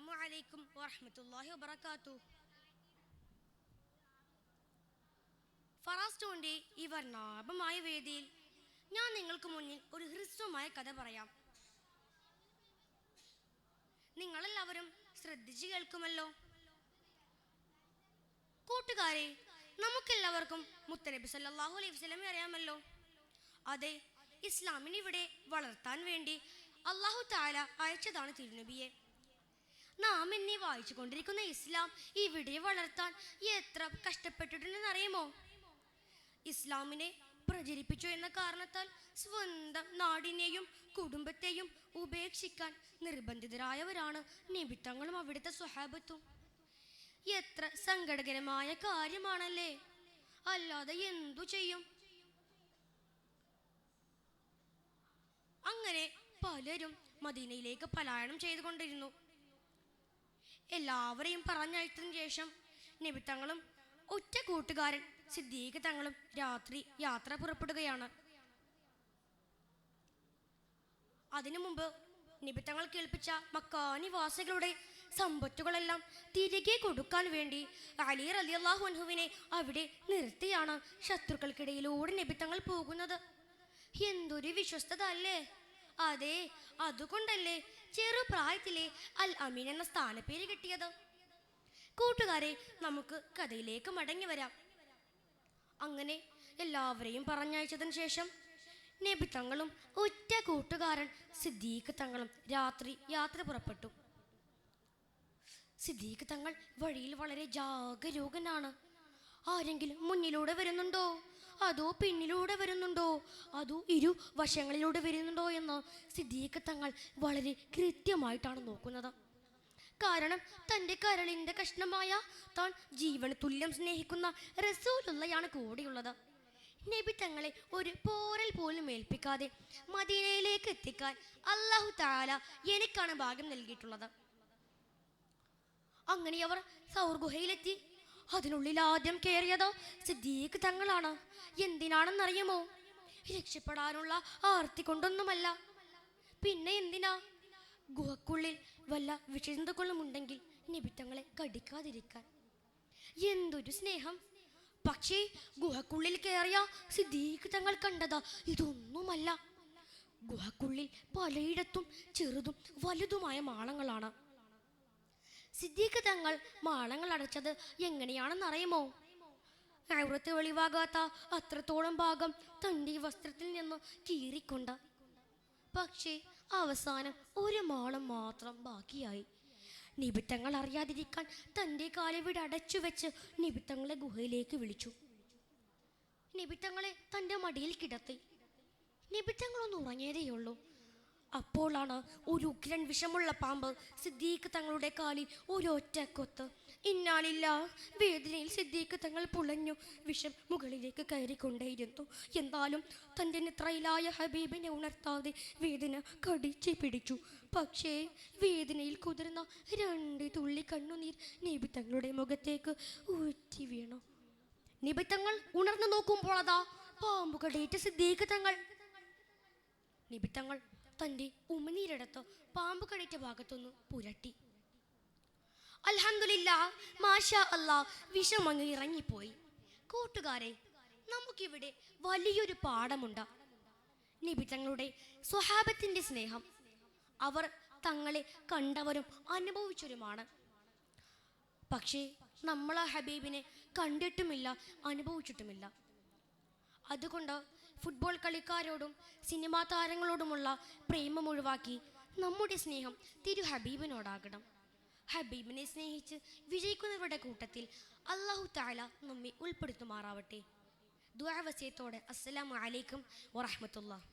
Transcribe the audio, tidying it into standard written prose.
അസ്സലാമു അലൈക്കും വറഹ്മത്തുള്ളാഹി വബറകാതുഹു. ഫറാസ് ടോന്റെ ഈ വർണ്ണാഭമായ വേദിയിൽ ഞാൻ നിങ്ങൾക്ക് മുന്നിൽ ഒരു ഹ്രസ്വമായ കഥ പറയാം. നിങ്ങളെല്ലാവരും ശ്രദ്ധിച്ചു കേൾക്കുമല്ലോ. കൂട്ടുകാരെ, നമുക്കെല്ലാവർക്കും മുത്തനബി സല്ലല്ലാഹു അലൈഹി വസല്ലം അറിയാമല്ലോ. അതെ, ഇസ്ലാമിനെ ഇവിടെ വളർത്താൻ വേണ്ടി അല്ലാഹു തആല അയച്ചതാണ് തിരുനബിയെ. നാം ഇന്ന് വായിച്ചു കൊണ്ടിരിക്കുന്ന ഇസ്ലാം ഇവിടെ വളർത്താൻ എത്ര കഷ്ടപ്പെട്ടിട്ടുണ്ടെന്ന് അറിയുമോ? ഇസ്ലാമിനെ പ്രചരിപ്പിച്ചു എന്ന കാരണത്താൽ സ്വന്തം നാടിനെയും കുടുംബത്തെയും ഉപേക്ഷിക്കാൻ നിർബന്ധിതരായവരാണ് നബിത്തങ്ങളും അവിടുത്തെ സ്വഹാബത്തും. എത്ര സങ്കടകരമായ കാര്യമാണല്ലേ. അല്ലാതെ എന്തു ചെയ്യും? അങ്ങനെ പലരും മദീനയിലേക്ക് പലായനം ചെയ്തുകൊണ്ടിരുന്നു. എല്ലാവരെയും പറഞ്ഞയച്ചതിനു ശേഷം നബിത്തങ്ങളും ഒറ്റ കൂട്ടുകാരൻ സിദ്ദീഖ് തങ്ങളും രാത്രി യാത്ര പുറപ്പെടുകയാണ്. അതിനു മുമ്പ് നബിത്തങ്ങൾ കേൾപ്പിച്ച മക്കാ നിവാസികളുടെ സമ്പത്തുകളെല്ലാം തിരികെ കൊടുക്കാൻ വേണ്ടി അലി റളിയല്ലാഹു അൻഹുവിനെ അവിടെ നിർത്തിയാണ് ശത്രുക്കൾക്കിടയിലൂടെ നബിത്തങ്ങൾ പോകുന്നത്. എന്തൊരു വിശ്വസ്തത അല്ലേ. അതെ, അതുകൊണ്ടല്ലേ ചെറുപ്രായത്തിലെ അൽ അമീൻ എന്ന സ്ഥാനപ്പേര് കിട്ടിയത്. കൂട്ടുകാരെ, നമുക്ക് കഥയിലേക്ക് മടങ്ങി വരാം. അങ്ങനെ എല്ലാവരെയും പറഞ്ഞയച്ചതിന് ശേഷം നബി തങ്ങളും ഒറ്റ കൂട്ടുകാരൻ സിദ്ദീഖ് തങ്ങളും രാത്രി യാത്ര പുറപ്പെട്ടു. സിദ്ദീഖ് തങ്ങൾ വഴിയിൽ വളരെ ജാഗരൂകനാണ്. ആരെങ്കിലും മുന്നിലൂടെ വരുന്നുണ്ടോ, അതോ പിന്നിലൂടെ വരുന്നുണ്ടോ, അതോ ഇരു വശങ്ങളിലൂടെ വരുന്നുണ്ടോ എന്ന് സിദ്ദീഖ് തങ്ങൾ വളരെ കൃത്യമായിട്ടാണ് നോക്കുന്നത്. കാരണം തൻ്റെ കരളിൻ്റെ കഷ്ണമായ താൻ ജീവന് തുല്യം സ്നേഹിക്കുന്ന റസൂലുള്ളയാണ് കൂടെയുള്ളത്. നബി തങ്ങളെ ഒരു പോരൽ പോലും ഏൽപ്പിക്കാതെ മദീനയിലേക്ക് എത്തിക്കാൻ അല്ലാഹു തആല എനിക്കാണ് ഭാഗ്യം നൽകിയിട്ടുള്ളത്. അങ്ങനെ അവർ സൗർ ഗുഹയിലെത്തി. അതിനുള്ളിൽ ആദ്യം കയറിയത് സിദ്ദീഖ് തങ്ങളാണ്. എന്തിനാണെന്നറിയുമോ? രക്ഷപ്പെടാനുള്ള ആർത്തി കൊണ്ടൊന്നുമല്ല. പിന്നെ എന്തിനാ? ഗുഹക്കുള്ളിൽ വല്ല വിഷജന്തുക്കളും ഉണ്ടെങ്കിൽ നബിത്തങ്ങളെ കടിക്കാതിരിക്കാൻ. എന്തൊരു സ്നേഹം! പക്ഷേ ഗുഹക്കുള്ളിൽ കയറിയ സിദ്ദീഖ് തങ്ങൾ കണ്ടത് ഇതൊന്നുമല്ല. ഗുഹക്കുള്ളിൽ പലയിടത്തും ചെറുതും വലുതുമായ മാളങ്ങളാണ്. സിദ്ദീഖ് തങ്ങൾ മാളങ്ങൾ അടച്ചത് എങ്ങനെയാണെന്നറിയുമോ? ഔറത്ത് വെളിവാകാത്ത അത്രത്തോളം ഭാഗം തൻ്റെ വസ്ത്രത്തിൽ നിന്ന് കീറിക്കൊണ്ട്. പക്ഷേ അവസാനം ഒരു മാളം മാത്രം ബാക്കിയായി. നബിത്തങ്ങൾ അറിയാതിരിക്കാൻ തൻ്റെ കാലവിടെ അടച്ചു വെച്ച് നബിത്തങ്ങളെ ഗുഹയിലേക്ക് വിളിച്ചു. നബിത്തങ്ങളെ തൻ്റെ മടിയിൽ കിടത്തി. നബിത്തങ്ങളൊന്ന് ഉറങ്ങിയതേയുള്ളൂ. അപ്പോഴാണ് ഒരു ഉഗ്രൻ വിഷമുള്ള പാമ്പ് സിദ്ദീഖ് തങ്ങളുടെ കാലിൽ ഒരൊറ്റ കൊത്ത്. ഇന്നാലില്ലാ, വേദനയിൽ സിദ്ദീഖ് തങ്ങൾ പുളഞ്ഞു. വിഷം മുകളിലേക്ക് കയറിക്കൊണ്ടേയിരുന്നു. എന്നാലും തൻ്റെ നിത്രയിലായ ഹബീബിനെ ഉണർത്താതെ വേദന കടിച്ചു പിടിച്ചു. പക്ഷേ വേദനയിൽ കുതിർന്ന 2 തുള്ളി കണ്ണുനീർ നബി തങ്ങളുടെ മുഖത്തേക്ക് ഊറ്റി വീണു. നബി തങ്ങൾ ഉണർന്നു നോക്കുമ്പോൾ അതാ പാമ്പ് കടിയേറ്റ സിദ്ദീഖ് തങ്ങൾ. നബി തങ്ങൾ തൻ്റെ ഉമിനീരെടുത്ത് പാമ്പ് കടിച്ച ഭാഗത്തൊന്ന് പുരട്ടി. അൽഹംദുലില്ലാ, മാഷാ അല്ലാ, വിഷം അങ്ങ് ഇറങ്ങിപ്പോയി. കൂട്ടുകാരെ, നമുക്കിവിടെ വലിയൊരു പാഠമുണ്ട്. നബി തങ്ങളുടെ സ്വഹാബത്തിൻ്റെ സ്നേഹം. അവർ തങ്ങളെ കണ്ടവരും അനുഭവിച്ചവരുമാണ്. പക്ഷേ നമ്മൾ ആ ഹബീബിനെ കണ്ടിട്ടുമില്ല, അനുഭവിച്ചിട്ടുമില്ല. അതുകൊണ്ട് ഫുട്ബോൾ കളിക്കാരോടും സിനിമാ താരങ്ങളോടുമുള്ള പ്രേമം ഒഴിവാക്കി നമ്മുടെ സ്നേഹം തിരു ഹബീബിനോടാകണം. ഹബീബിനെ സ്നേഹിച്ച് വിജയിക്കുന്നവരുടെ കൂട്ടത്തിൽ അല്ലാഹു തആല നമ്മെ ഉൾപ്പെടുത്തുമാറാവട്ടെ. ദുആ വസിയത്തോടെ അസ്സലാമു അലൈക്കും വറഹ്മത്തുള്ളാഹി.